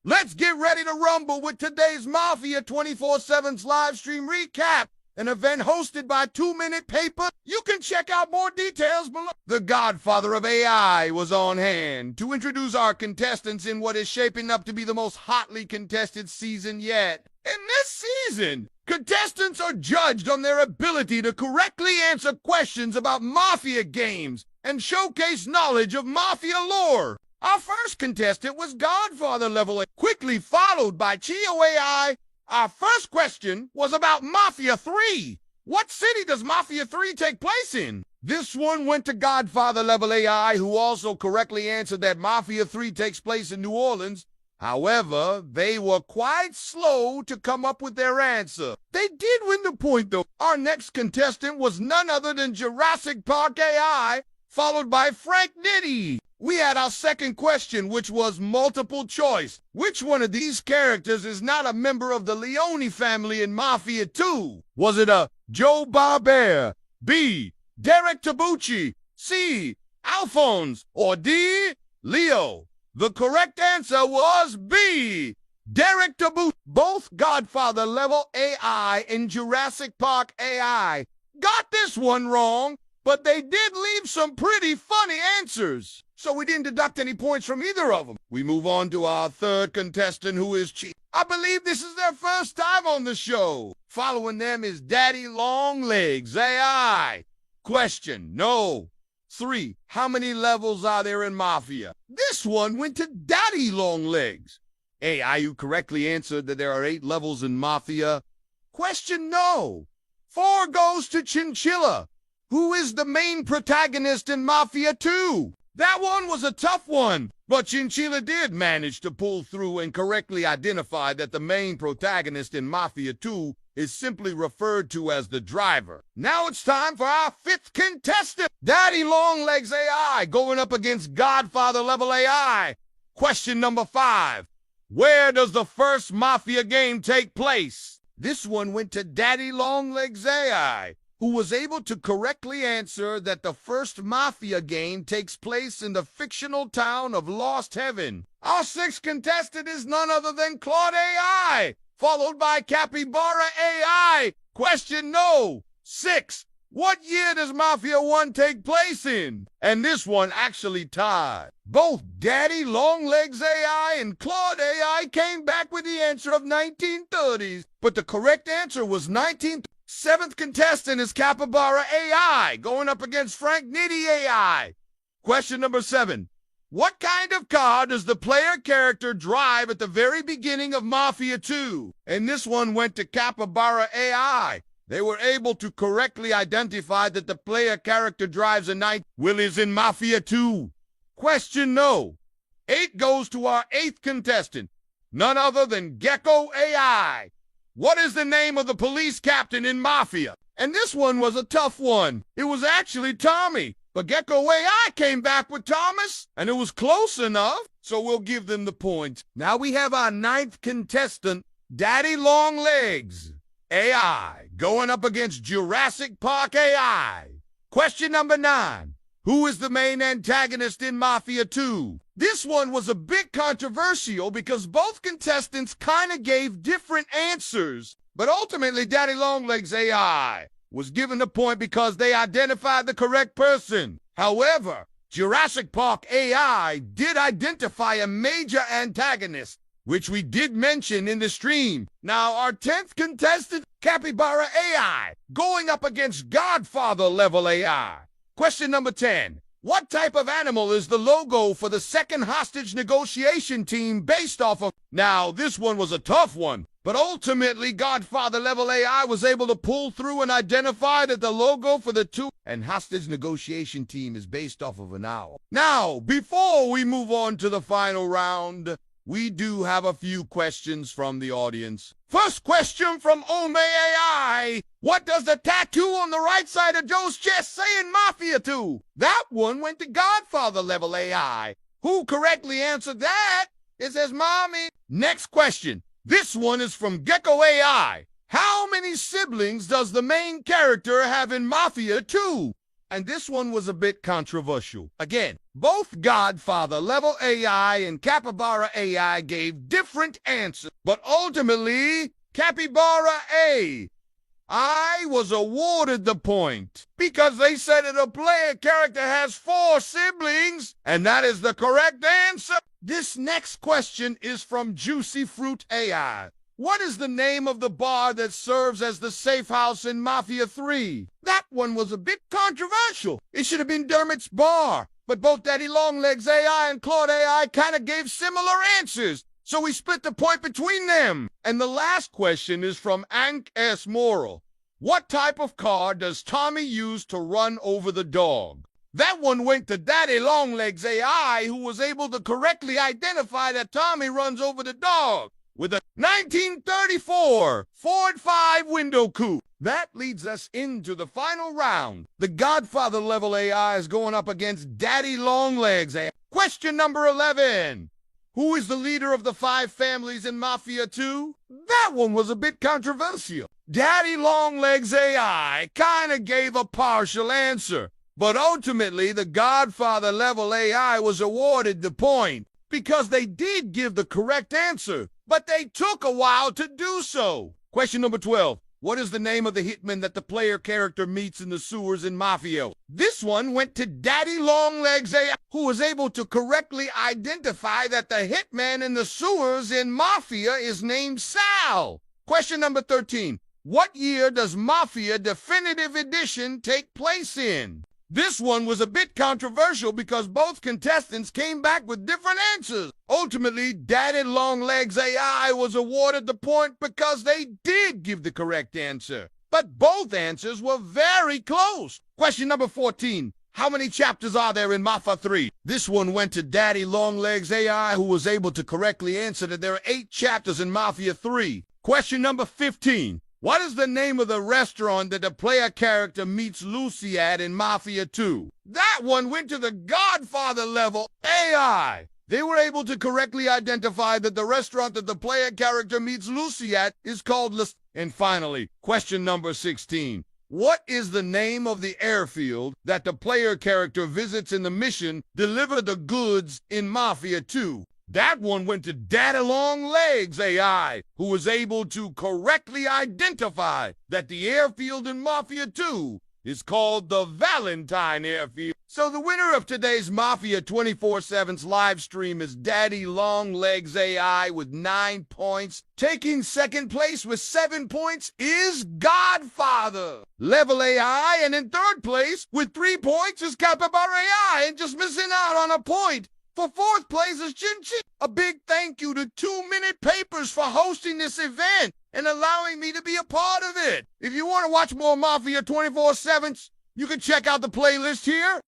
Let's get ready to rumble with today's Mafia 24/7's live stream recap, an event hosted by 2 Minute Paper. You can check out more details below. The godfather of AI was on hand to introduce our contestants in what is shaping up to be the most hotly contested season yet. In this season, contestants are judged on their ability to correctly answer questions about Mafia games and showcase knowledge of Mafia lore. Our first contestant was Godfather level, quickly followed by Chio AI. Our first question was about Mafia 3. What city does Mafia 3 take place in? This one went to Godfather level AI, who also correctly answered that Mafia 3 takes place in New Orleans. However, they were quite slow to come up with their answer. They did win the point, though. Our next contestant was none other than Jurassic Park AI, followed by Frank Nitty. We had our second question, which was multiple choice. Which one of these characters is not a member of the Leone family in Mafia 2? Was it a Joe Barbera, B, Derek Tabucci, C, Alphonse, or D, Leo? The correct answer was B, Derek Tabucci. Both Godfather level AI and Jurassic Park AI got this one wrong, but they did leave some pretty funny answers, so we didn't deduct any points from either of them. We move on to our third contestant, who is Chief. I believe this is their first time on the show. Following them is Daddy Longlegs AI. Question, no. 3. How many levels are there in Mafia? This one went to Daddy Longlegs AI, who correctly answered that there are 8 levels in Mafia. Question, no. 4 goes to Chinchilla, who is the main protagonist in Mafia 2. That one was a tough one, but Chinchilla did manage to pull through and correctly identify that the main protagonist in Mafia 2 is simply referred to as the driver. Now it's time for our fifth contestant, Daddy Longlegs AI, going up against Godfather level AI. Question number 5. Where does the first Mafia game take place? This one went to Daddy Longlegs AI, who was able to correctly answer that the first Mafia game takes place in the fictional town of Lost Heaven. Our sixth contestant is none other than Claude AI, followed by Capybara AI. Question, no. 6. What year does Mafia 1 take place in? And this one actually tied. Both Daddy Longlegs AI and Claude AI came back with the answer of 1930s, but the correct answer was 1930s. Seventh contestant is Capybara AI, going up against Frank Nitty AI. Question number 7. What kind of car does the player character drive at the very beginning of Mafia 2? And this one went to Capybara AI. They were able to correctly identify that the player character drives a night Willys in Mafia 2. Question, no. 8 goes to our 8th contestant, none other than Gecko AI. What is the name of the police captain in Mafia? And this one was a tough one. It was actually Tommy, but Gecko AI came back with Thomas, and it was close enough, so we'll give them the point. Now we have our 9th contestant, Daddy Longlegs AI, going up against Jurassic Park AI. Question number 9. Who is the main antagonist in Mafia 2? This one was a bit controversial because both contestants kind of gave different answers, but ultimately Daddy Longlegs AI was given the point because they identified the correct person. However, Jurassic Park AI did identify a major antagonist, which we did mention in the stream. Now our 10th contestant, Capybara AI, going up against Godfather level AI. Question number 10. What type of animal is the logo for the second hostage negotiation team based off of? Now, this one was a tough one, but ultimately Godfather level AI was able to pull through and identify that the logo for the and hostage negotiation team is based off of an owl. Now, before we move on to the final round, we do have a few questions from the audience. First question from Ome AI. What does the tattoo on the right side of Joe's chest say in Mafia 2? That one went to Godfather level AI. Who correctly answered that? It says Mommy. Next question. This one is from Gecko AI. How many siblings does the main character have in Mafia 2? And this one was a bit controversial. Again, both Godfather level AI and Capybara AI gave different answers, but ultimately, Capybara AI was awarded the point because they said that a player character has 4 siblings, and that is the correct answer. This next question is from Juicy Fruit AI. What is the name of the bar that serves as the safe house in Mafia 3? That one was a bit controversial. It should have been Dermot's Bar, but both Daddy Longlegs AI and Claude AI kind of gave similar answers, so we split the point between them. And the last question is from Ank S. Moral. What type of car does Tommy use to run over the dog? That one went to Daddy Longlegs AI, who was able to correctly identify that Tommy runs over the dog with a 1934 Ford 5 window coupe. That leads us into the final round. The Godfather level AI is going up against Daddy Longlegs AI. Question number 11. Who is the leader of the 5 families in Mafia 2? That one was a bit controversial. Daddy Longlegs AI kinda gave a partial answer, but ultimately the Godfather level AI was awarded the point because they did give the correct answer, but they took a while to do so. Question number 12. What is the name of the hitman that the player character meets in the sewers in Mafia? This one went to Daddy Longlegs AI, who was able to correctly identify that the hitman in the sewers in Mafia is named Sal. Question number 13. What year does Mafia Definitive Edition take place in? This one was a bit controversial because both contestants came back with different answers. Ultimately, Daddy Longlegs AI was awarded the point because they did give the correct answer. But both answers were very close. Question number 14. How many chapters are there in Mafia 3? This one went to Daddy Longlegs AI, who was able to correctly answer that there are 8 chapters in Mafia 3. Question number 15. What is the name of the restaurant that the player character meets Lucy at in Mafia 2? That one went to the Godfather level AI. They were able to correctly identify that the restaurant that the player character meets Lucy at is called And finally, question number 16. What is the name of the airfield that the player character visits in the mission Deliver the Goods in Mafia 2? That one went to Daddy Longlegs AI, who was able to correctly identify that the airfield in Mafia 2 is called the Valentine Airfield. So the winner of today's Mafia 24/7's live stream is Daddy Longlegs AI with 9 points. Taking second place with 7 points is Godfather level AI, and in third place with 3 points is Capybara AI, and just missing out on a point for fourth place is Chin Chin. A big thank you to 2 Minute Papers for hosting this event and allowing me to be a part of it. If you want to watch more Mafia 24/7s, you can check out the playlist here.